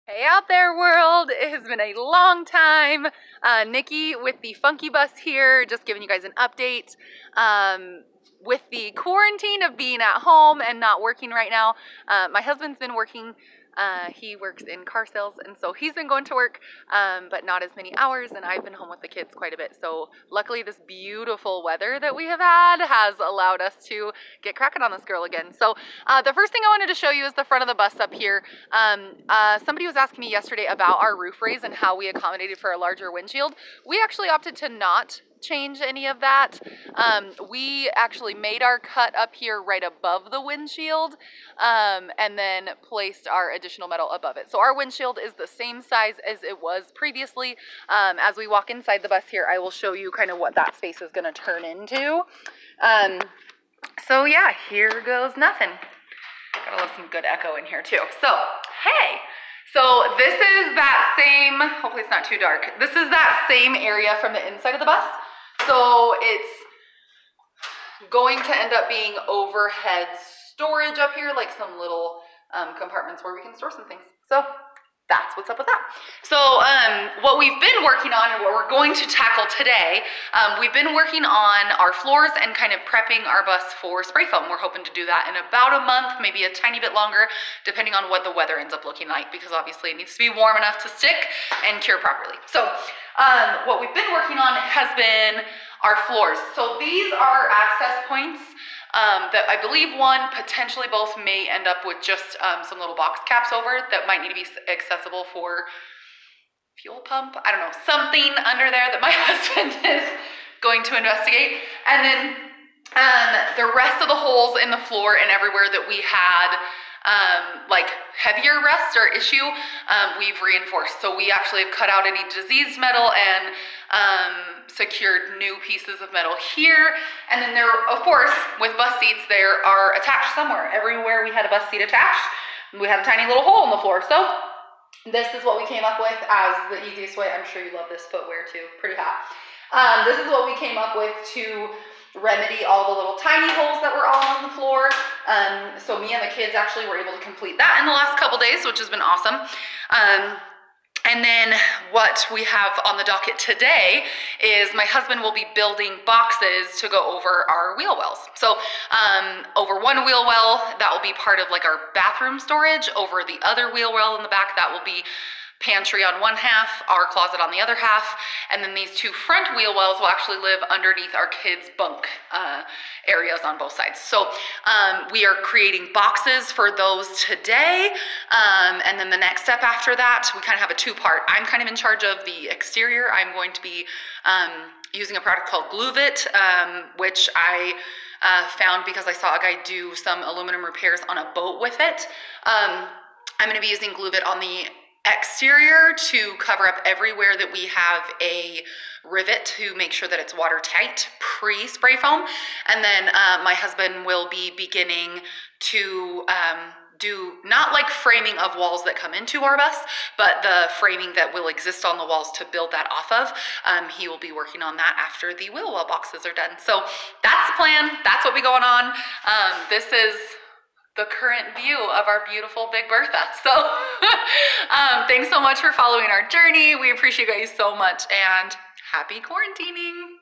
Hey out there world, it has been a long time. Nikki with the Funky Bus here, just giving you guys an update. With the quarantine of being at home and not working right now, my husband's been working. He works in car sales, and so he's been going to work, but not as many hours, and I've been home with the kids quite a bit. So luckily this beautiful weather that we have had has allowed us to get cracking on this girl again. So the first thing I wanted to show you is the front of the bus up here. Somebody was asking me yesterday about our roof raise and how we accommodated for a larger windshield. We actually opted to not change any of that. We actually made our cut up here right above the windshield, and then placed our additional metal above it. So our windshield is the same size as it was previously. As we walk inside the bus here, I will show you kind of what that space is going to turn into. So yeah, here goes nothing. Gotta love some good echo in here too. So, hey. So this is that same, hopefully it's not too dark. This is that same area from the inside of the bus. So it's going to end up being overhead storage up here, like some little compartments where we can store some things. So that's what's up with that. So what we've been working on and what we're going to tackle today, we've been working on our floors and kind of prepping our bus for spray foam. We're hoping to do that in about a month, maybe a tiny bit longer, depending on what the weather ends up looking like, because obviously it needs to be warm enough to stick and cure properly. So what we've been working on has been our floors. So these are access points that I believe one, potentially both, may end up with just some little box caps over that might need to be accessible for fuel pump. I don't know, something under there that my husband is going to investigate. And then the rest of the holes in the floor and everywhere that we had like heavier rust or issue, we've reinforced. So we actually have cut out any diseased metal and secured new pieces of metal here. And then there, of course, with bus seats, there are attached somewhere. Everywhere we had a bus seat attached, we had a tiny little hole in the floor. So this is what we came up with as the easiest way. I'm sure you love this footwear too, pretty hot. This is what we came up with to remedy all the little tiny holes that were all on the floor. So me and the kids actually were able to complete that in the last couple days, which has been awesome. And then what we have on the docket today is my husband will be building boxes to go over our wheel wells. So over one wheel well, that will be part of like our bathroom storage. Over the other wheel well in the back, that will be pantry on one half, our closet on the other half, and then these two front wheel wells will actually live underneath our kids' bunk areas on both sides. So we are creating boxes for those today, and then the next step after that, we kind of have a two-part. I'm kind of in charge of the exterior. I'm going to be using a product called Gluvit, which I found because I saw a guy do some aluminum repairs on a boat with it. I'm going to be using Gluvit on the exterior to cover up everywhere that we have a rivet to make sure that it's watertight pre-spray foam. And then my husband will be beginning to do not like framing of walls that come into our bus, but the framing that will exist on the walls to build that off of. He will be working on that after the wheel well boxes are done. So that's the plan. That's what we going on. This is the current view of our beautiful Big Bertha. So thanks so much for following our journey. We appreciate you guys so much, and happy quarantining.